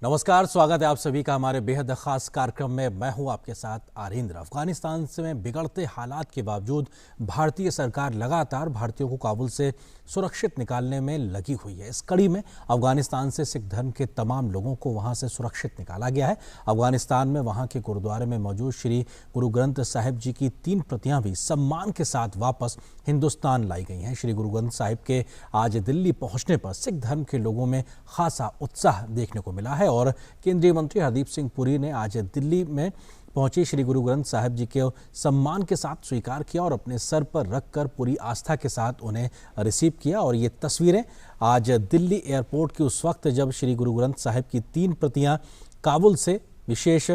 नमस्कार, स्वागत है आप सभी का हमारे बेहद खास कार्यक्रम में। मैं हूं आपके साथ आरिंद्र। अफगानिस्तान से में बिगड़ते हालात के बावजूद भारतीय सरकार लगातार भारतीयों को काबुल से सुरक्षित निकालने में लगी हुई है। इस कड़ी में अफगानिस्तान से सिख धर्म के तमाम लोगों को वहां से सुरक्षित निकाला गया है। अफगानिस्तान में वहां के गुरुद्वारे में मौजूद श्री गुरु ग्रंथ साहिब जी की 3 प्रतियां भी सम्मान के साथ वापस हिंदुस्तान लाई गई हैं। श्री गुरु ग्रंथ साहिब के आज दिल्ली पहुंचने पर सिख धर्म के लोगों में खासा उत्साह देखने को मिला है और केंद्रीय मंत्री हरदीप सिंह पुरी ने आज दिल्ली में पहुंचे श्री गुरु ग्रंथ साहिब जी के सम्मान के साथ स्वीकार किया और अपने सर पर रखकर पूरी आस्था के साथ उन्हें रिसीव किया। और ये तस्वीरें आज दिल्ली एयरपोर्ट की उस वक्त जब श्री गुरु ग्रंथ साहिब की 3 प्रतियां काबुल से विशेष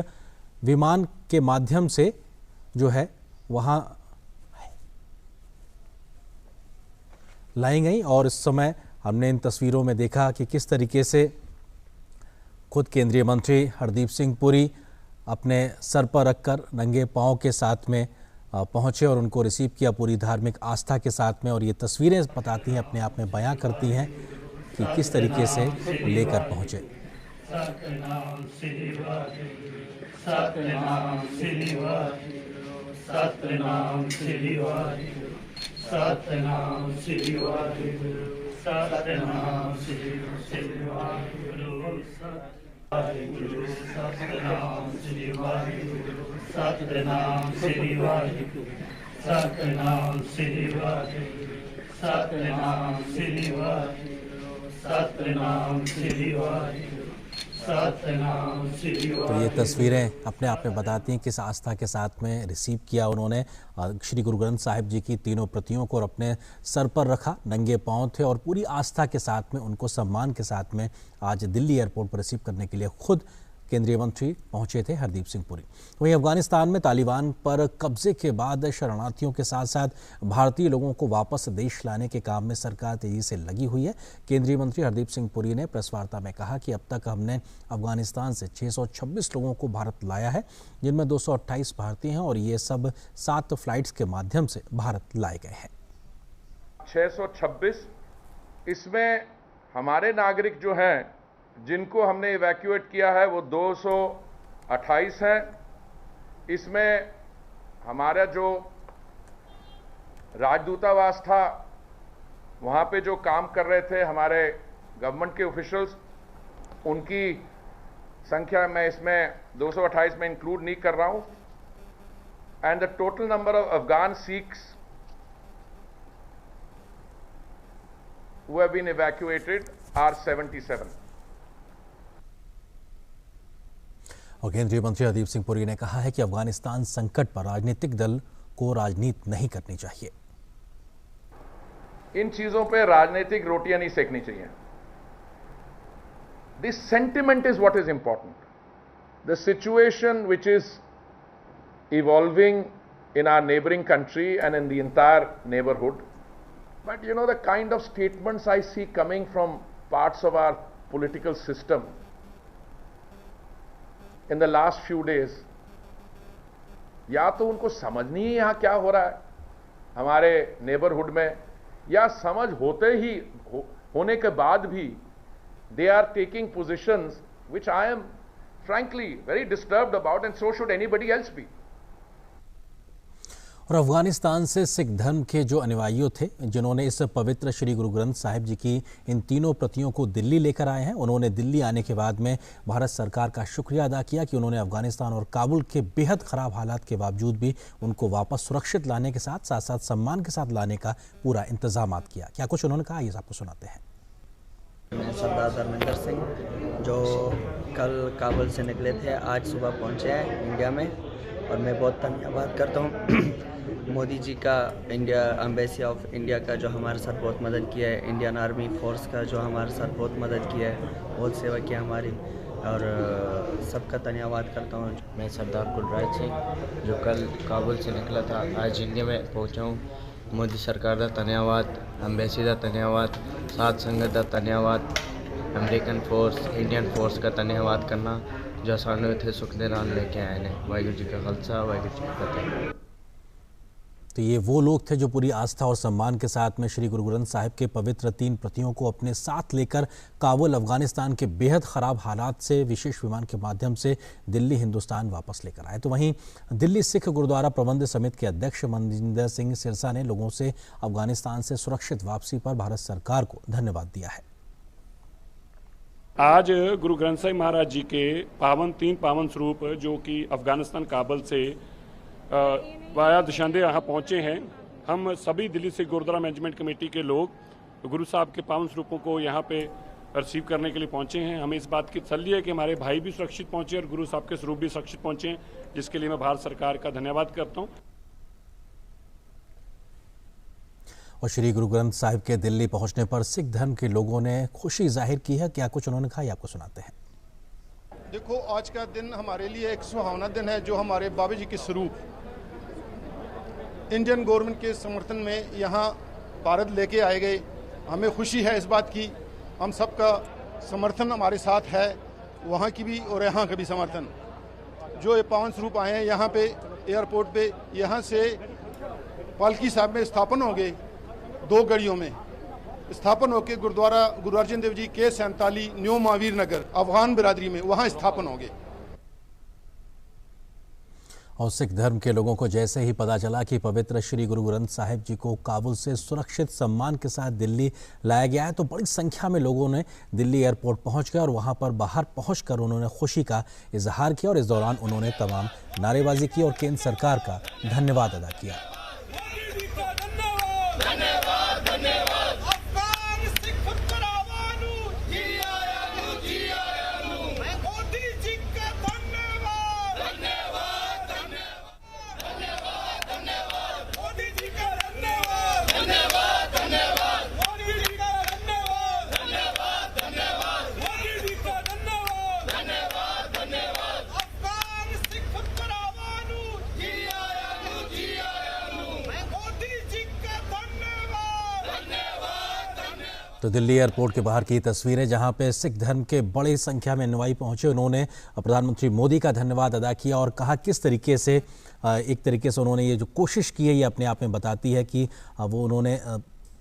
विमान के माध्यम से जो है वहां लाई गई। और इस समय हमने इन तस्वीरों में देखा कि किस तरीके से खुद केंद्रीय मंत्री हरदीप सिंह पुरी अपने सर पर रखकर नंगे पांव के साथ में पहुंचे और उनको रिसीव किया पूरी धार्मिक आस्था के साथ में। और ये तस्वीरें बताती हैं, अपने आप में बयां करती हैं कि किस तरीके से लेकर पहुंचे। वाहिगुरु सतनाम श्री वाहिगुरु सतनाम श्री वाहिगुरु सतनाम श्री वाहिगुरु सतनाम श्री वाहिगुरु सतनाम श्री वाहिगुरु सतनाम श्री वाहिगुरु। तो ये तस्वीरें अपने आप में बताती हैं किस आस्था के साथ में रिसीव किया उन्होंने श्री गुरु ग्रंथ साहिब जी की 3 प्रतियों को और अपने सर पर रखा, नंगे पांव थे और पूरी आस्था के साथ में उनको सम्मान के साथ में आज दिल्ली एयरपोर्ट पर रिसीव करने के लिए खुद केंद्रीय मंत्री पहुंचे थे हरदीप सिंह पुरी। वहीं अफगानिस्तान में तालिबान पर कब्जे के बाद शरणार्थियों के साथ साथ भारतीय लोगों को वापस देश लाने के काम में सरकार तेजी से लगी हुई है। केंद्रीय मंत्री हरदीप सिंह पुरी ने प्रेस वार्ता में कहा कि अब तक हमने अफगानिस्तान से 626 लोगों को भारत लाया है, जिनमें 228 भारतीय हैं और ये सब 7 फ्लाइट्स के माध्यम से भारत लाए गए हैं। 626 इसमें हमारे नागरिक जो हैं जिनको हमने इवैक्यूएट किया है वो 228 हैं। इसमें हमारा जो राजदूतावास था वहाँ पे जो काम कर रहे थे हमारे गवर्नमेंट के ऑफिशियल्स, उनकी संख्या मैं इसमें 228 में इंक्लूड नहीं कर रहा हूँ। And the total number of Afghan Sikhs who have been evacuated are 77. और केंद्रीय मंत्री हरदीप सिंह पुरी ने कहा है कि अफगानिस्तान संकट पर राजनीतिक दल को राजनीति नहीं करनी चाहिए। इन चीजों पे राजनीतिक रोटियां नहीं सेकनी चाहिए। This sentiment is what is important. The situation which is evolving in our neighbouring country and in the entire neighbourhood, but you know the kind of statements I see coming from parts of our political system in the last few days, या तो उनको समझ नहीं है यहाँ क्या हो रहा है हमारे नेबरहुड में, या समझ होते ही होने के बाद भी they are taking positions which I am frankly very disturbed about, and so should anybody else be. और अफगानिस्तान से सिख धर्म के जो अनुयायी थे जिन्होंने इस पवित्र श्री गुरु ग्रंथ साहिब जी की इन 3 प्रतियों को दिल्ली लेकर आए हैं, उन्होंने दिल्ली आने के बाद में भारत सरकार का शुक्रिया अदा किया कि उन्होंने अफगानिस्तान और काबुल के बेहद ख़राब हालात के बावजूद भी उनको वापस सुरक्षित लाने के साथ साथ सम्मान के साथ लाने का पूरा इंतजाम किया। क्या कुछ उन्होंने कहा, ये आपको सुनाते हैं। मैं सरदार धर्मेंद्र सिंह जो कल काबुल से निकले थे, आज सुबह पहुँचे हैं इंडिया में, और मैं बहुत धन्यवाद करता हूँ मोदी जी का, इंडिया एम्बेसी ऑफ इंडिया का जो हमारे साथ बहुत मदद किया है, इंडियन आर्मी फोर्स का जो हमारे साथ बहुत मदद किया है, बहुत सेवा की हमारी, और सबका धन्यवाद करता हूँ। मैं सरदार कुलराज सिंह जो कल काबुल से निकला था, आज इंडिया में पहुँचा हूँ। मोदी सरकार का धन्यवाद, एम्बेसी का धन्यवाद, साथ संगत का धन्यवाद, अमेरिकन फोर्स, इंडियन फोर्स का धन्यवाद करना। जो सानू इत्थे सुख दे नाल लेके आए ने। वाहिगुरू जी का खालसा, वाहिगुरू जी की फतेह। तो ये वो लोग थे जो पूरी आस्था और सम्मान के साथ में श्री गुरु ग्रंथ साहिब के पवित्र 3 प्रतियों को अपने साथ लेकर काबुल अफगानिस्तान के बेहद ख़राब हालात से विशेष विमान के माध्यम से दिल्ली हिंदुस्तान वापस लेकर आए। तो वहीं दिल्ली सिख गुरुद्वारा प्रबंध समिति के अध्यक्ष मनजिंदर सिंह सिरसा ने लोगों से अफगानिस्तान से सुरक्षित वापसी पर भारत सरकार को धन्यवाद दिया है। आज गुरु ग्रंथ साहिब महाराज जी के 3 पावन स्वरूप जो कि अफगानिस्तान काबुल से वाया दशांदे यहाँ पहुँचे हैं। हम सभी दिल्ली सिख गुरुद्वारा मैनेजमेंट कमेटी के लोग गुरु साहब के पावन स्वरूपों को यहाँ पे रिसीव करने के लिए पहुँचे हैं। हमें इस बात की तसल्ली है कि हमारे भाई भी सुरक्षित पहुँचे और गुरु साहब के स्वरूप भी सुरक्षित पहुँचे हैं, जिसके लिए मैं भारत सरकार का धन्यवाद करता हूँ। और श्री गुरु ग्रंथ साहिब के दिल्ली पहुंचने पर सिख धर्म के लोगों ने खुशी जाहिर की है। क्या कुछ उन्होंने कहा, आपको सुनाते हैं। देखो, आज का दिन हमारे लिए एक सुहावना दिन है जो हमारे बाबा जी के स्वरूप इंडियन गवर्नमेंट के समर्थन में यहाँ भारत लेके आए गए। हमें खुशी है इस बात की, हम सबका समर्थन हमारे साथ है, वहाँ की भी और यहाँ का भी समर्थन। जो ये पावन स्वरूप आए हैं यहाँ पे एयरपोर्ट पे, यहाँ से पालकी साहब में स्थापन होंगे, 2 गाड़ियों में स्थापन होकर गुरुद्वारा गुरु अर्जन देव जी के 47 न्यू महावीर नगर अफगान बिरादरी में वहाँ स्थापन होंगे। और सिख धर्म के लोगों को जैसे ही पता चला कि पवित्र श्री गुरु ग्रंथ साहिब जी को काबुल से सुरक्षित सम्मान के साथ दिल्ली लाया गया है, तो बड़ी संख्या में लोगों ने दिल्ली एयरपोर्ट पहुंच गए और वहां पर बाहर पहुंचकर उन्होंने खुशी का इजहार किया और इस दौरान उन्होंने तमाम नारेबाजी की और केंद्र सरकार का धन्यवाद अदा किया। तो दिल्ली एयरपोर्ट के बाहर की तस्वीरें जहां पे सिख धर्म के बड़ी संख्या में अनुयायी पहुंचे। उन्होंने प्रधानमंत्री मोदी का धन्यवाद अदा किया और कहा किस तरीके से एक तरीके से उन्होंने ये जो कोशिश की है ये अपने आप में बताती है कि वो उन्होंने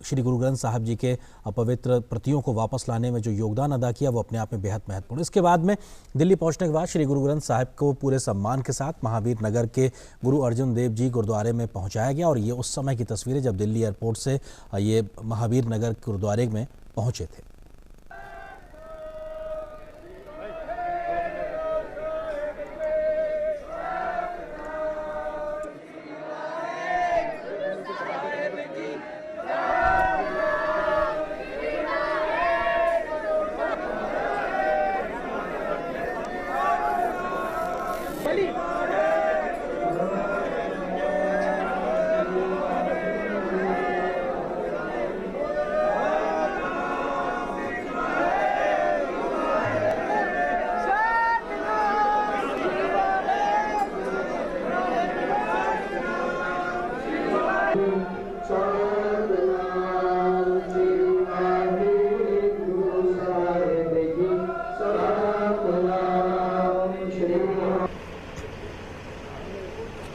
श्री गुरु ग्रंथ साहिब जी के पवित्र प्रतियों को वापस लाने में जो योगदान अदा किया वो अपने आप में बेहद महत्वपूर्ण। इसके बाद में दिल्ली पहुंचने के बाद श्री गुरु ग्रंथ साहिब को पूरे सम्मान के साथ महावीर नगर के गुरु अर्जुन देव जी गुरुद्वारे में पहुंचाया गया और ये उस समय की तस्वीरें जब दिल्ली एयरपोर्ट से ये महावीर नगर गुरुद्वारे में पहुंचे थे।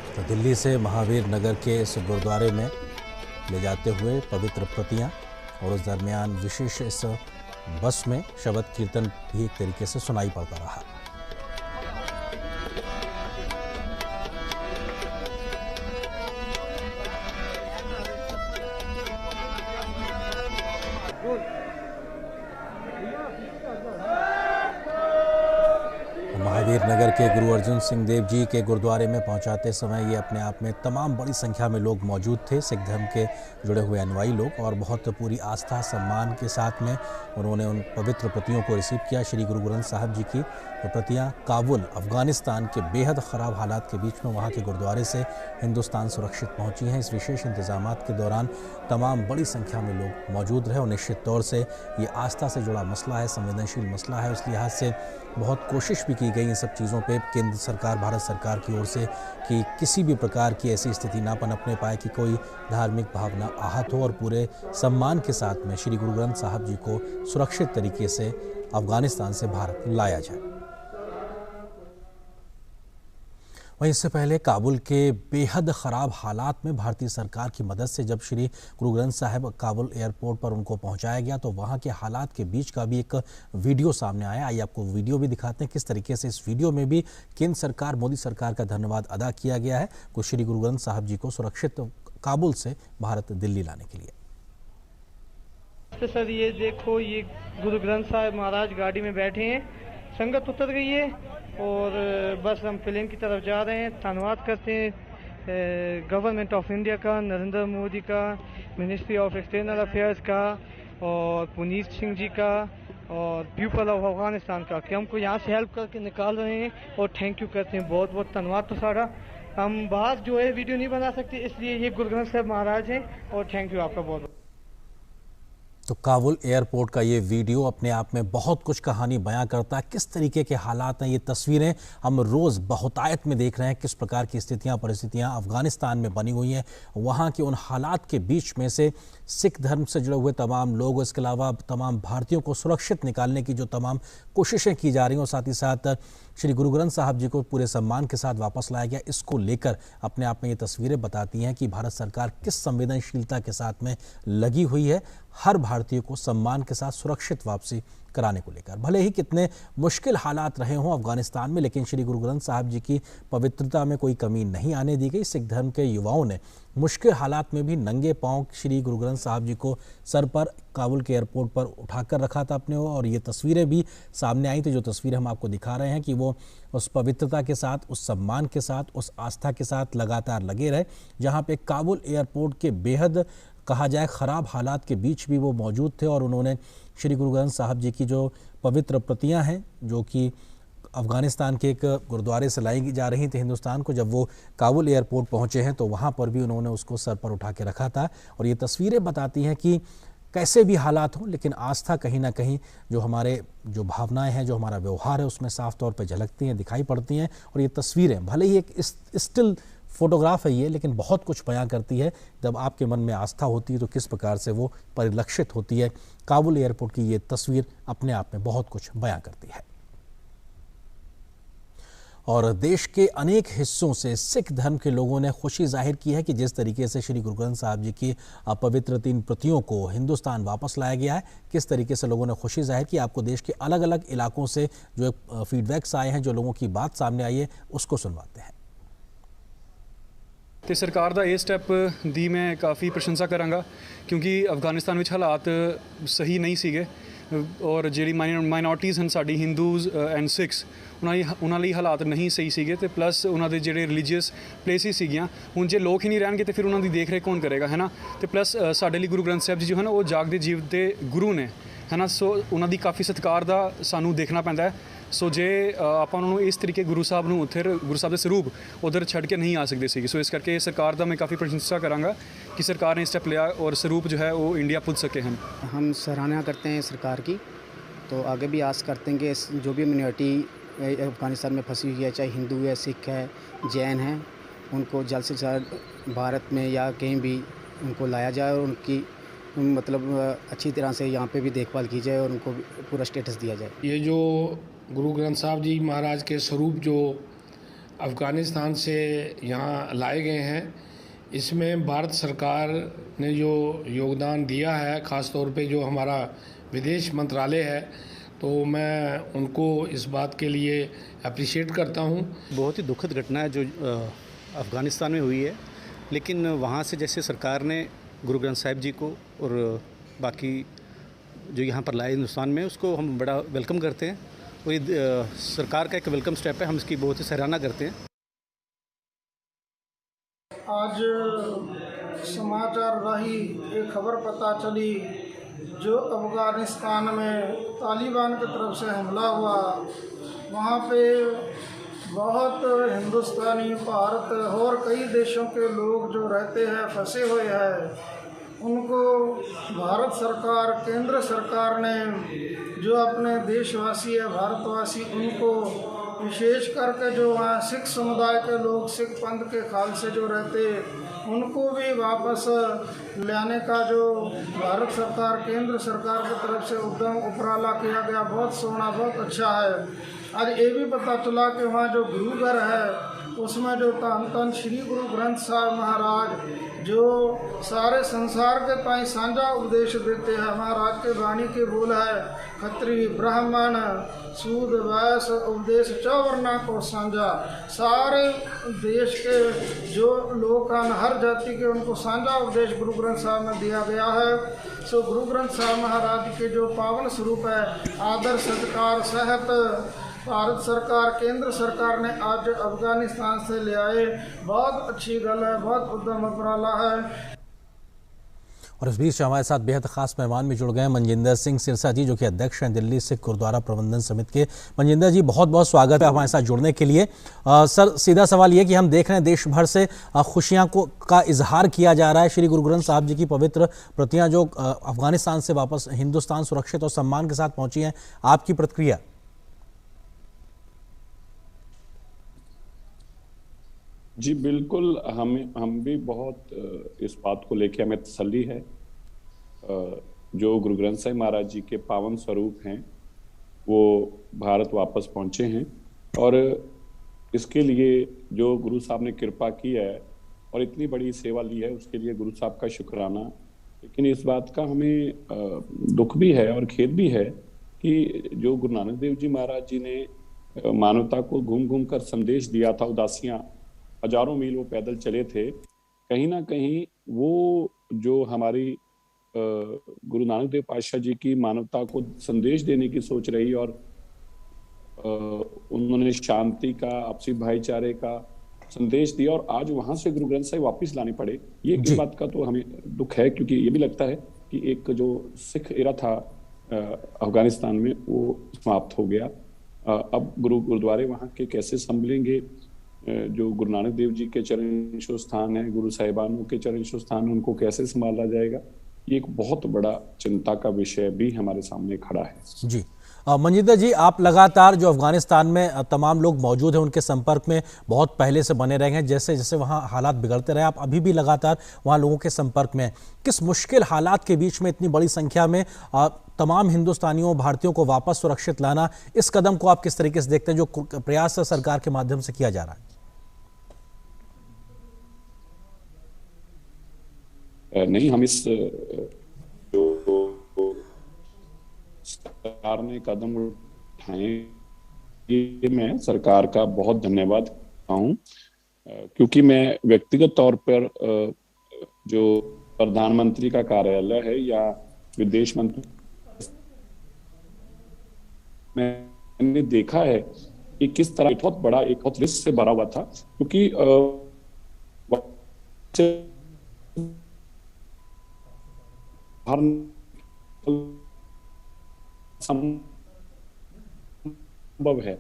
तो दिल्ली से महावीर नगर के इस गुरुद्वारे में ले जाते हुए पवित्र प्रतियां और उस दरमियान विशेष इस बस में शबद कीर्तन भी एक तरीके से सुनाई पड़ता रहा। महावीर नगर के गुरु अर्जुन सिंह देव जी के गुरुद्वारे में पहुंचाते समय ये अपने आप में तमाम बड़ी संख्या में लोग मौजूद थे, सिख धर्म के जुड़े हुए अनुयायी लोग, और बहुत पूरी आस्था सम्मान के साथ में उन्होंने उन पवित्र प्रतियों को रिसीव किया। श्री गुरु ग्रंथ साहिब जी की प्रतियां काबुल अफगानिस्तान के बेहद ख़राब हालात के बीच में वहाँ के गुरुद्वारे से हिंदुस्तान सुरक्षित पहुँची हैं। इस विशेष इंतजामात के दौरान तमाम बड़ी संख्या में लोग मौजूद रहे और निश्चित तौर से ये आस्था से जुड़ा मसला है, संवेदनशील मसला है, उस लिहाज से बहुत कोशिश भी की गई इन सब चीज़ों पे केंद्र सरकार, भारत सरकार की ओर से कि किसी भी प्रकार की ऐसी स्थिति ना पनपने पाए कि कोई धार्मिक भावना आहत हो और पूरे सम्मान के साथ में श्री गुरु ग्रंथ साहिब जी को सुरक्षित तरीके से अफगानिस्तान से भारत लाया जाए। वहीं इससे पहले काबुल के बेहद ख़राब हालात में भारतीय सरकार की मदद से जब श्री गुरु ग्रंथ साहिब काबुल एयरपोर्ट पर उनको पहुंचाया गया तो वहां के हालात के बीच का भी एक वीडियो सामने आया। आइए आपको वीडियो भी दिखाते हैं किस तरीके से इस वीडियो में भी केंद्र सरकार, मोदी सरकार का धन्यवाद अदा किया गया है कुछ श्री गुरु ग्रंथ साहिब जी को सुरक्षित काबुल से भारत दिल्ली लाने के लिए। तो सर ये देखो, ये गुरु ग्रंथ साहिब महाराज गाड़ी में बैठे हैं, संगत उतर गई है और बस हम प्लेन की तरफ जा रहे हैं। धन्यवाद करते हैं गवर्नमेंट ऑफ इंडिया का, नरेंद्र मोदी का, मिनिस्ट्री ऑफ एक्सटर्नल अफेयर्स का और पुनीत सिंह जी का और पीपल ऑफ अफगानिस्तान का कि हमको यहाँ से हेल्प करके निकाल रहे हैं और थैंक यू करते हैं। बहुत बहुत धन्यवाद। तो सारा हम बाहर जो है वीडियो नहीं बना सकते, इसलिए ये गुरु ग्रंथ साहिब महाराज हैं और थैंक यू आपका बहुत। तो काबुल एयरपोर्ट का ये वीडियो अपने आप में बहुत कुछ कहानी बयां करता है। किस तरीके के हालात हैं, ये तस्वीरें हम रोज़ बहुतायत में देख रहे हैं। किस प्रकार की स्थितियां, परिस्थितियां अफगानिस्तान में बनी हुई हैं। वहां के उन हालात के बीच में से सिख धर्म से जुड़े हुए तमाम लोग, इसके अलावा तमाम भारतीयों को सुरक्षित निकालने की जो तमाम कोशिशें की जा रही हैं और साथ ही साथ श्री गुरु ग्रंथ साहिब जी को पूरे सम्मान के साथ वापस लाया गया, इसको लेकर अपने आप में ये तस्वीरें बताती हैं कि भारत सरकार किस संवेदनशीलता के साथ में लगी हुई है हर भारतीय को सम्मान के साथ सुरक्षित वापसी कराने को लेकर। भले ही कितने मुश्किल हालात रहे हों अफगानिस्तान में, लेकिन श्री गुरु ग्रंथ साहिब जी की पवित्रता में कोई कमी नहीं आने दी गई। सिख धर्म के युवाओं ने मुश्किल हालात में भी नंगे पांव श्री गुरु ग्रंथ साहिब जी को सर पर काबुल के एयरपोर्ट पर उठाकर रखा था अपने और ये तस्वीरें भी सामने आई थी। जो तस्वीरें हम आपको दिखा रहे हैं कि वो उस पवित्रता के साथ, उस सम्मान के साथ, उस आस्था के साथ लगातार लगे रहे, जहाँ पे काबुल एयरपोर्ट के बेहद कहा जाए ख़राब हालात के बीच भी वो मौजूद थे और उन्होंने श्री गुरु ग्रंथ साहिब जी की जो पवित्र प्रतियां हैं जो कि अफ़गानिस्तान के एक गुरुद्वारे से लाई जा रही थी हिंदुस्तान को, जब वो काबुल एयरपोर्ट पहुंचे हैं तो वहां पर भी उन्होंने उसको सर पर उठा के रखा था। और ये तस्वीरें बताती हैं कि कैसे भी हालात हों, लेकिन आस्था कहीं ना कहीं जो हमारे जो भावनाएं हैं, जो हमारा व्यवहार है, उसमें साफ तौर पर झलकती हैं, दिखाई पड़ती हैं। और ये तस्वीरें भले ही एक स्टिल फोटोग्राफ है ये, लेकिन बहुत कुछ बयां करती है। जब आपके मन में आस्था होती है तो किस प्रकार से वो परिलक्षित होती है। काबुल एयरपोर्ट की ये तस्वीर अपने आप में बहुत कुछ बयां करती है। और देश के अनेक हिस्सों से सिख धर्म के लोगों ने खुशी जाहिर की है कि जिस तरीके से श्री गुरु ग्रंथ साहिब जी की पवित्र 3 प्रतियों को हिंदुस्तान वापस लाया गया है, किस तरीके से लोगों ने खुशी जाहिर की। आपको देश के अलग अलग इलाकों से जो फीडबैक्स आए हैं, जो लोगों की बात सामने आई है, उसको सुनवाते हैं। तो सरकार ਦਾ ਇਹ ਸਟੈਪ ਦੀ ਮੈਂ ਕਾਫੀ ਪ੍ਰਸ਼ੰਸਾ ਕਰਾਂਗਾ ਕਿਉਂਕਿ ਅਫਗਾਨਿਸਤਾਨ ਵਿੱਚ ਹਾਲਾਤ ਸਹੀ ਨਹੀਂ ਸੀਗੇ ਔਰ ਜਿਹੜੀ ਮਾਈਨੋਰਟੀਜ਼ ਹਨ ਸਾਡੀ ਹਿੰਦੂਜ਼ ਐਂਡ ਸਿੱਖਸ ਉਹਨਾਂ ਲਈ ਹਾਲਾਤ ਨਹੀਂ ਸਹੀ ਸੀਗੇ ਤੇ ਪਲੱਸ ਉਹਨਾਂ ਦੇ ਜਿਹੜੇ ਰਿਲੀਜੀਅਸ ਪਲੇਸਿਸ ਸੀਗੀਆਂ, ਹੁਣ ਜੇ ਲੋਕ ਹੀ ਨਹੀਂ ਰਹਿਣਗੇ ਤੇ ਫਿਰ ਉਹਨਾਂ ਦੀ ਦੇਖ ਰੇਖ ਕੌਣ ਕਰੇਗਾ, ਹੈ ਨਾ। ਤੇ ਪਲੱਸ ਸਾਡੇ ਲਈ ਗੁਰੂ ਗ੍ਰੰਥ ਸਾਹਿਬ ਜੀ ਜੋ ਹਨ ਉਹ ਜਾਗਦੇ ਜੀਵ ਦੇ ਗੁਰੂ ਨੇ, ਹੈ ਨਾ। ਸੋ ਉਹਨਾਂ ਦੀ ਕਾਫੀ ਸਤਿਕਾਰ ਦਾ ਸਾਨੂੰ ਦੇਖਣਾ ਪੈਂਦਾ ਹੈ। ਸੋ ਜੇ ਆਪਾਂ ਉਹਨਾਂ ਨੂੰ ਇਸ ਤਰੀਕੇ ਗੁਰੂ ਸਾਹਿਬ ਨੂੰ ਉੱਥੇ ਗੁਰੂ ਸਾਹਿਬ ਦੇ ਸਰੂਪ ਉਧਰ ਛੱਡ ਕੇ ਨਹੀਂ ਆ ਸਕਦੇ ਸੀਗੇ। ਸੋ ਇਸ ਕਰਕੇ ਸਰਕਾਰ ਦਾ मैं काफ़ी प्रशंसा करांगा कि सरकार ने स्टेप लिया और स्वरूप जो है वो इंडिया पुज सके हम सराहना करते हैं सरकार की। तो आगे भी आस करते हैं कि जो भी मिनॉरिटी अफ़गानिस्तान में फंसी हुई है, चाहे हिंदू है, सिख है, जैन है, उनको जल्द से जल्द भारत में या कहीं भी उनको लाया जाए और उनकी मतलब अच्छी तरह से यहाँ पे भी देखभाल की जाए और उनको पूरा स्टेटस दिया जाए। ये जो गुरु ग्रंथ साहिब जी महाराज के स्वरूप जो अफ़गानिस्तान से यहाँ लाए गए हैं, इसमें भारत सरकार ने जो योगदान दिया है, ख़ास तौर पे जो हमारा विदेश मंत्रालय है, तो मैं उनको इस बात के लिए अप्रिशिएट करता हूँ। बहुत ही दुखद घटना है जो अफ़गानिस्तान में हुई है, लेकिन वहाँ से जैसे सरकार ने गुरु ग्रंथ साहिब जी को और बाकी जो यहाँ पर लाए हिंदुस्तान में, उसको हम बड़ा वेलकम करते हैं और ये सरकार का एक वेलकम स्टेप है, हम इसकी बहुत ही सराहना करते हैं। आज समाचार राही एक खबर पता चली जो अफ़गानिस्तान में तालिबान की तरफ से हमला हुआ, वहाँ पे बहुत हिंदुस्तानी, भारत और कई देशों के लोग जो रहते हैं फंसे हुए हैं, उनको भारत सरकार, केंद्र सरकार ने जो अपने देशवासी है, भारतवासी, उनको विशेष करके जो वहाँ सिख समुदाय के लोग, सिख पंथ के खालसे जो रहते, उनको भी वापस लाने का जो भारत सरकार, केंद्र सरकार की तरफ से उद्यम उपराला किया गया, बहुत सोना, बहुत अच्छा है। आज ये भी पता चला कि वहाँ जो गुरु घर है उसमें जो धन धन श्री गुरु ग्रंथ साहब महाराज जो सारे संसार के ताई साझा उपदेश देते हैं। महाराज के वाणी के बोल है, खत्री ब्राह्मण सूद वैश्य उपदेश चौवर्णा को साझा। सारे देश के जो लोग हैं, हर जाति के, उनको साझा उपदेश गुरु ग्रंथ साहब में दिया गया है। सो गुरु ग्रंथ साहब महाराज के जो पावन स्वरूप है, आदर सत्कार सहित भारत सरकार, केंद्र सरकार ने आज अफगानिस्तान से ले आए, बहुत अच्छी गल है, बहुत उद्यम उपराला है। और इस बीच हमारे साथ बेहद खास मेहमान भी जुड़ गए हैं, मनजिंदर सिंह सिरसा जी, जो कि अध्यक्ष हैं दिल्ली सिख गुरुद्वारा प्रबंधन समिति के। मनजिंदर जी, बहुत बहुत स्वागत है हमारे साथ जुड़ने के लिए। सर, सीधा सवाल ये कि हम देख रहे हैं देश भर से खुशियां का इजहार किया जा रहा है। श्री गुरु ग्रंथ साहब जी की पवित्र प्रतियां जो अफगानिस्तान से वापस हिंदुस्तान सुरक्षित और सम्मान के साथ पहुंची हैं, आपकी प्रतिक्रिया? जी बिल्कुल, हम भी बहुत इस बात को लेकर हमें तसल्ली है। जो गुरु ग्रंथ साहिब महाराज जी के पावन स्वरूप हैं वो भारत वापस पहुंचे हैं, और इसके लिए जो गुरु साहब ने कृपा की है और इतनी बड़ी सेवा ली है, उसके लिए गुरु साहब का शुक्राना। लेकिन इस बात का हमें दुख भी है और खेद भी है कि जो गुरु नानक देव जी महाराज जी ने मानवता को घूम घूम कर संदेश दिया था, उदासियां हजारों मील वो पैदल चले थे, कहीं ना कहीं वो जो हमारी गुरु नानक देव पातशाह जी की मानवता को संदेश देने की सोच रही, और उन्होंने शांति का, आपसी भाईचारे का संदेश दिया, और आज वहां से गुरु ग्रंथ साहिब वापस लाने पड़े, ये इस बात का तो हमें दुख है। क्योंकि ये भी लगता है कि एक जो सिख एरा था अफगानिस्तान में, वो समाप्त हो गया। अब गुरुद्वारे वहाँ के कैसे संभलेंगे, जो गुरु नानक देव जी के चरण स्थान है, गुरु साहिबानों के चरण स्थान, उनको कैसे संभाला जाएगा, ये एक बहुत बड़ा चिंता का विषय भी हमारे सामने खड़ा है। जी मनजिंदर जी, आप लगातार जो अफगानिस्तान में तमाम लोग मौजूद हैं उनके संपर्क में बहुत पहले से बने रहे हैं, जैसे जैसे वहाँ हालात बिगड़ते रहे, आप अभी भी लगातार वहाँ लोगों के संपर्क में हैं। किस मुश्किल हालात के बीच में इतनी बड़ी संख्या में तमाम हिंदुस्तानियों, भारतीयों को वापस सुरक्षित लाना, इस कदम को आप किस तरीके से देखते हैं जो प्रयास सरकार के माध्यम से किया जा रहा है? नहीं, हम इस जो सरकार ने कदम उठाए, ये मैं सरकार का बहुत धन्यवाद करता हूँ, क्योंकि मैं व्यक्तिगत तौर पर जो प्रधानमंत्री का कार्यालय है या विदेश मंत्री, मैंने देखा है कि किस तरह बहुत बड़ा, एक बहुत रिस्क से भरा हुआ था, क्योंकि संभव है।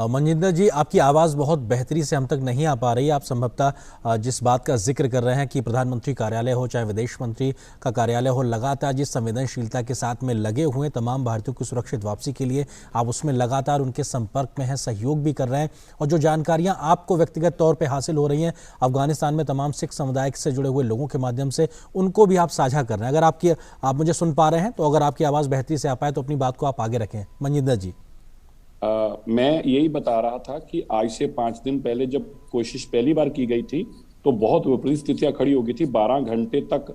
मनजिंदर जी, आपकी आवाज़ बहुत बेहतरी से हम तक नहीं आ पा रही है। आप संभवतः जिस बात का जिक्र कर रहे हैं कि प्रधानमंत्री कार्यालय हो चाहे विदेश मंत्री का कार्यालय हो, लगातार जिस संवेदनशीलता के साथ में लगे हुए हैं तमाम भारतीयों की सुरक्षित वापसी के लिए, आप उसमें लगातार उनके संपर्क में हैं, सहयोग भी कर रहे हैं, और जो जानकारियाँ आपको व्यक्तिगत तौर पर हासिल हो रही हैं अफगानिस्तान में तमाम सिख समुदाय से जुड़े हुए लोगों के माध्यम से, उनको भी आप साझा कर रहे हैं। अगर आप मुझे सुन पा रहे हैं तो अगर आपकी आवाज़ बेहतरी से आ पाए तो अपनी बात को आप आगे रखें। मनजिंदर जी, मैं यही बता रहा था कि आज से 5 दिन पहले जब कोशिश पहली बार की गई थी तो बहुत विपरीत स्थितियां खड़ी हो गई थी। 12 घंटे तक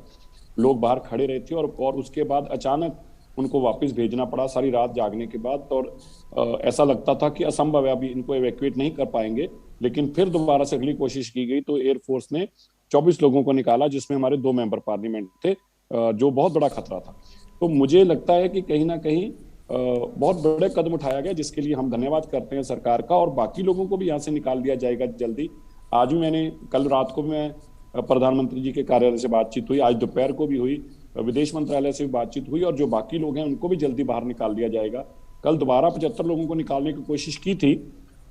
लोग बाहर खड़े रहे थे, और उसके बाद अचानक उनको वापस भेजना पड़ा सारी रात जागने के बाद, और ऐसा लगता था कि असंभव है, अभी इनको एवैक्यूएट नहीं कर पाएंगे। लेकिन फिर दोबारा से अगली कोशिश की गई तो एयरफोर्स ने 24 लोगों को निकाला, जिसमें हमारे 2 मेंबर पार्लियामेंट थे, जो बहुत बड़ा खतरा था। तो मुझे लगता है कि कहीं ना कहीं बहुत बड़े कदम उठाया गया, जिसके लिए हम धन्यवाद करते हैं सरकार का, और बाकी लोगों को भी यहाँ से निकाल दिया जाएगा जल्दी। आज भी कल रात को मैं प्रधानमंत्री जी के कार्यालय से बातचीत हुई, आज दोपहर को भी हुई, विदेश मंत्रालय से भी बातचीत हुई, और जो बाकी लोग हैं उनको भी जल्दी बाहर निकाल दिया जाएगा। कल दोबारा 75 लोगों को निकालने की कोशिश की थी,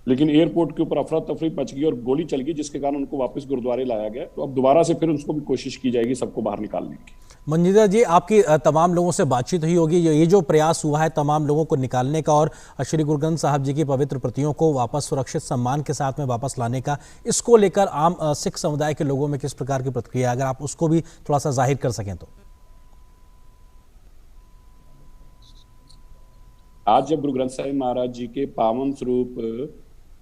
लेकिन एयरपोर्ट के ऊपर अफरा तफरी मच गई और गोली चल गई, जिसके कारण उनको वापस गुरुद्वारे लाया गया। तो अब दोबारा से फिर उनको भी कोशिश की जाएगी सबको बाहर निकालने की। मनजिंदर जी, आपकी तमाम लोगों से बातचीत हुई होगी, ये जो प्रयास हुआ है तमाम लोगों को निकालने का और श्री गुरु ग्रंथ साहब जी की पवित्र प्रतियों को वापस सुरक्षित सम्मान के साथ में वापस लाने का, इसको लेकर आम सिख समुदाय के लोगों में किस प्रकार की प्रतिक्रिया है, अगर आप उसको भी थोड़ा सा जाहिर कर सकें तो। आज जब गुरु ग्रंथ साहिब महाराज जी के पावन स्वरूप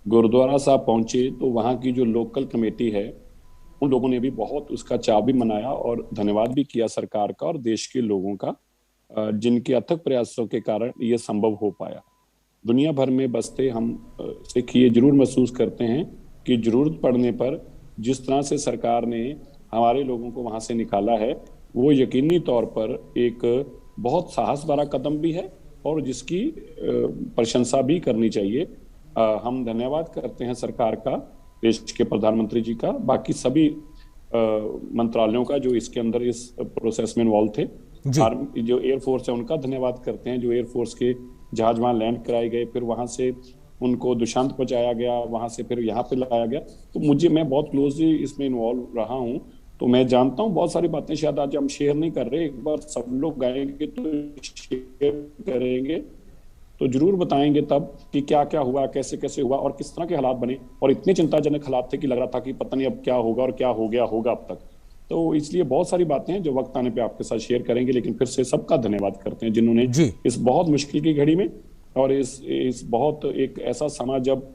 गुरुद्वारा साहब पहुंचे तो वहाँ की जो लोकल कमेटी है उन लोगों ने भी बहुत उसका चाव भी मनाया और धन्यवाद भी किया सरकार का और देश के लोगों का, जिनके अथक प्रयासों के कारण ये संभव हो पाया। दुनिया भर में बसते हम सिख ये जरूर महसूस करते हैं कि जरूरत पड़ने पर जिस तरह से सरकार ने हमारे लोगों को वहां से निकाला है वो यकीनी तौर पर एक बहुत साहस भरा कदम भी है और जिसकी प्रशंसा भी करनी चाहिए। हम धन्यवाद करते हैं सरकार का, देश के प्रधानमंत्री जी का, बाकी सभी मंत्रालयों का जो इसके अंदर इस प्रोसेस में इन्वॉल्व थे। जो एयरफोर्स है उनका धन्यवाद करते हैं, जो एयरफोर्स के जहाज वहां लैंड कराए गए, फिर वहां से उनको दुशांत पहुंचाया गया, वहां से फिर यहाँ पे लाया गया। तो मैं बहुत क्लोजली इसमें इन्वॉल्व रहा हूँ, तो मैं जानता हूँ बहुत सारी बातें शायद आज हम शेयर नहीं कर रहे। एक बार सब लोग आएंगे तो शेयर करेंगे तो जरूर बताएंगे तब कि क्या क्या हुआ, कैसे कैसे हुआ और किस तरह के हालात बने। और इतने चिंताजनक हालात थे कि लग रहा था कि पता नहीं अब क्या होगा और क्या हो गया होगा अब तक। तो इसलिए बहुत सारी बातें हैं जो वक्त आने पे आपके साथ शेयर करेंगे। लेकिन फिर से सबका धन्यवाद करते हैं जिन्होंने इस बहुत मुश्किल की घड़ी में और इस बहुत एक ऐसा समय जब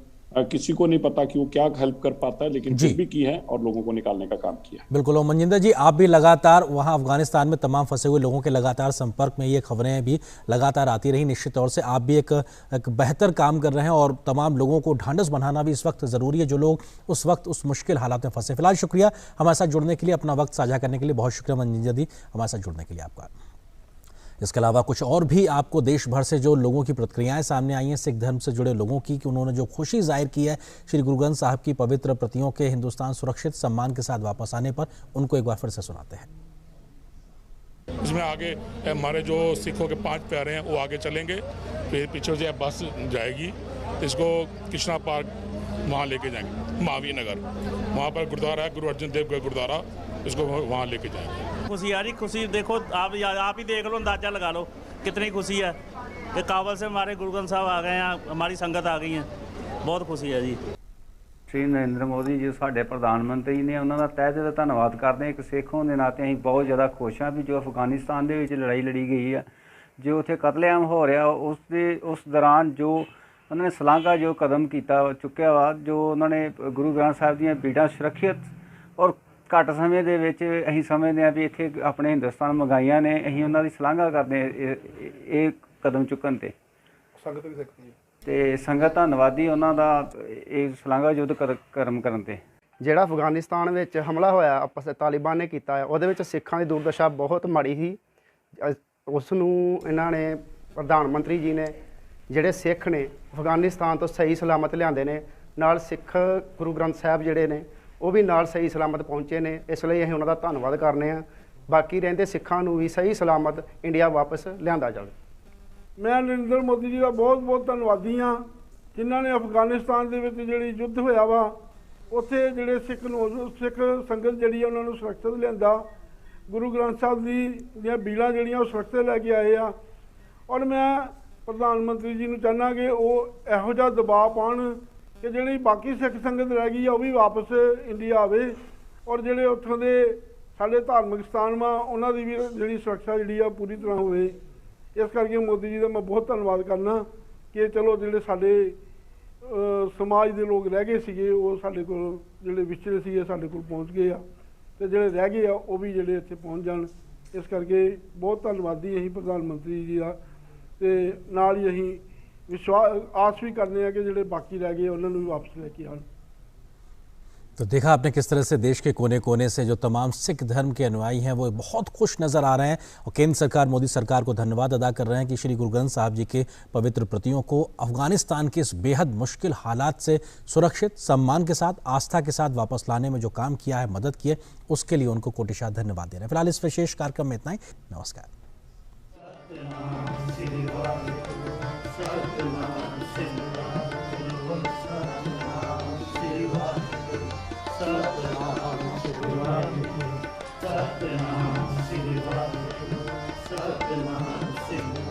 किसी को नहीं पता कि वो क्या हेल्प कर पाता है, लेकिन फिर भी की है और लोगों को निकालने का काम किया है। बिल्कुल। और मनजिंदर जी, आप भी लगातार वहां अफगानिस्तान में तमाम फंसे हुए लोगों के लगातार संपर्क में, ये खबरें भी लगातार आती रही। निश्चित तौर से आप भी एक बेहतर काम कर रहे हैं और तमाम लोगों को ढांढस बनाना भी इस वक्त जरूरी है जो लोग उस वक्त उस मुश्किल हालात में फंसे। फिलहाल शुक्रिया हमारे साथ जुड़ने के लिए, अपना वक्त साझा करने के लिए। बहुत शुक्रिया मनजिंदर जी हमारे साथ जुड़ने के लिए आपका। इसके अलावा कुछ और भी आपको देश भर से जो लोगों की प्रतिक्रियाएं सामने आई हैं सिख धर्म से जुड़े लोगों की, कि उन्होंने जो खुशी जाहिर की है श्री गुरु ग्रंथ साहब की पवित्र प्रतियों के हिंदुस्तान सुरक्षित सम्मान के साथ वापस आने पर, उनको एक बार फिर से सुनाते हैं। इसमें आगे हमारे जो सिखों के 5 प्यारे हैं वो आगे चलेंगे, फिर पीछे से बस जाएगी, इसको कृष्णा पार्क वहाँ लेके जाएंगे, महावीर नगर वहाँ पर गुरुद्वारा है, गुरु अर्जन देव का गुरुद्वारा, इसको वहाँ लेके जाएंगे। खुशी यारी खुशी देखो, आप ही देख लो, अंदाजा लगा लो कितनी खुशी है कि काबल से हमारे गुरु ग्रंथ साहब आ गए हैं, हमारी संगत आ गई है, बहुत खुशी है जी। श्री नरेंद्र मोदी जी साढ़े प्रधानमंत्री ने, उन्होंने तह दिल धन्यवाद करते हैं। एक सिख होने के नाते अं बहुत ज़्यादा खुश हाँ भी जो अफगानिस्तान के लड़ाई लड़ी गई है, जो उत्थे कतलेआम हो रहा उस दौरान जो उन्होंने सलाघा जो कदम किया चुक्या वा, जो उन्होंने गुरु ग्रंथ साहब दी बीड़ा सुरक्षित और घट समय दे विच असीं समझदे हां भी इत्थे अपने हिंदुस्तान मंगाइयां ने, असीं उन्हां दी सलाघा करदे ये कदम चुकन ते संगत भी सकती है ते संगत धन्नवादी उन्हां दा ये सलाघा युद्ध करम करन ते। ਜਿਹੜਾ ਅਫਗਾਨਿਸਤਾਨ ਵਿੱਚ ਹਮਲਾ ਹੋਇਆ ਆਪਸ ਤਾਲਿਬਾਨ ਨੇ ਕੀਤਾ ਹੈ, ਉਹਦੇ ਵਿੱਚ ਸਿੱਖਾਂ ਦੀ ਦੁਰਦਸ਼ਾ ਬਹੁਤ ਮਾੜੀ ਸੀ। ਉਸ ਨੂੰ ਇਹਨਾਂ ਨੇ ਪ੍ਰਧਾਨ ਮੰਤਰੀ ਜੀ ਨੇ ਜਿਹੜੇ ਸਿੱਖ ਨੇ ਅਫਗਾਨਿਸਤਾਨ ਤੋਂ ਸਹੀ ਸਲਾਮਤ ਲਿਆਂਦੇ ਨੇ, ਨਾਲ ਸਿੱਖ ਗੁਰੂ ਗ੍ਰੰਥ ਸਾਹਿਬ ਜਿਹੜੇ ਨੇ ਉਹ ਵੀ ਨਾਲ ਸਹੀ ਸਲਾਮਤ ਪਹੁੰਚੇ ਨੇ। ਇਸ ਲਈ ਅਸੀਂ ਉਹਨਾਂ ਦਾ ਧੰਨਵਾਦ ਕਰਨੇ ਆ। ਬਾਕੀ ਰਹਿੰਦੇ ਸਿੱਖਾਂ ਨੂੰ ਵੀ ਸਹੀ ਸਲਾਮਤ ਇੰਡੀਆ ਵਾਪਸ ਲਿਆਂਦਾ ਜਾਵੇ। ਮੈਂ ਨਰਿੰਦਰ ਮੋਦੀ ਜੀ ਦਾ ਬਹੁਤ ਬਹੁਤ ਧੰਨਵਾਦੀ ਹਾਂ, ਜਿਨ੍ਹਾਂ ਨੇ ਅਫਗਾਨਿਸਤਾਨ ਦੇ ਵਿੱਚ ਜਿਹੜੀ ਯੁੱਧ ਹੋਇਆ ਵਾ ਉੱਥੇ ਜਿਹੜੇ ਸਿੱਖ ਸੰਗਤ ਜਿਹੜੀ ਆ ਉਹਨਾਂ ਨੂੰ ਸੁਰੱਖਿਅਤ ਲਿਆਂਦਾ, ਗੁਰੂ ਗ੍ਰੰਥ ਸਾਹਿਬ ਦੀਆਂ ਬੀੜਾਂ ਜਿਹੜੀਆਂ ਉਹ ਸੁਰੱਖਿਅਤ ਲੈ ਕੇ ਆਏ ਆ। ਔਰ ਮੈਂ ਪ੍ਰਧਾਨ ਮੰਤਰੀ ਜੀ ਨੂੰ ਚਾਹੁੰਦਾ ਕਿ ਉਹ ਇਹੋ ਜਿਹਾ ਦਬਾਅ ਪਾਉਣ कि जी बाकी सिख संगत रह गई है वह भी वापस इंडिया आवे, और जोड़े उत्थों के साढ़े धार्मिक स्थान वा उन्होंने भी जी सुरक्षा जी पूरी तरह हो। इस करके मोदी जी का मैं बहुत धन्यवाद करना कि चलो जोड़े साढ़े समाज के लोग रह गए थे वो साढ़े को जोड़े विछड़े थे साढ़े को पहुँच गए आ, तो जोड़े रह गए वो भी जोड़े इत्थे पहुँच जान। इस करके बहुत धन्यवादी असीं प्रधानमंत्री जी का, ते नाल ही असीं विश्वास आस भी करने हैं कि जोड़े बाकी रह गए उन्होंने भी वापस लेके आन। तो देखा आपने किस तरह से देश के कोने कोने से जो तमाम सिख धर्म के अनुयायी हैं वो बहुत खुश नज़र आ रहे हैं और केंद्र सरकार मोदी सरकार को धन्यवाद अदा कर रहे हैं कि श्री गुरु ग्रंथ साहब जी के पवित्र प्रतियों को अफगानिस्तान के इस बेहद मुश्किल हालात से सुरक्षित सम्मान के साथ आस्था के साथ वापस लाने में जो काम किया है, मदद की है, उसके लिए उनको कोटिशाह धन्यवाद दे रहे हैं। फिलहाल इस विशेष कार्यक्रम में इतना ही। नमस्कार। सतनाम श्री वाहिगुरू सतनाम श्री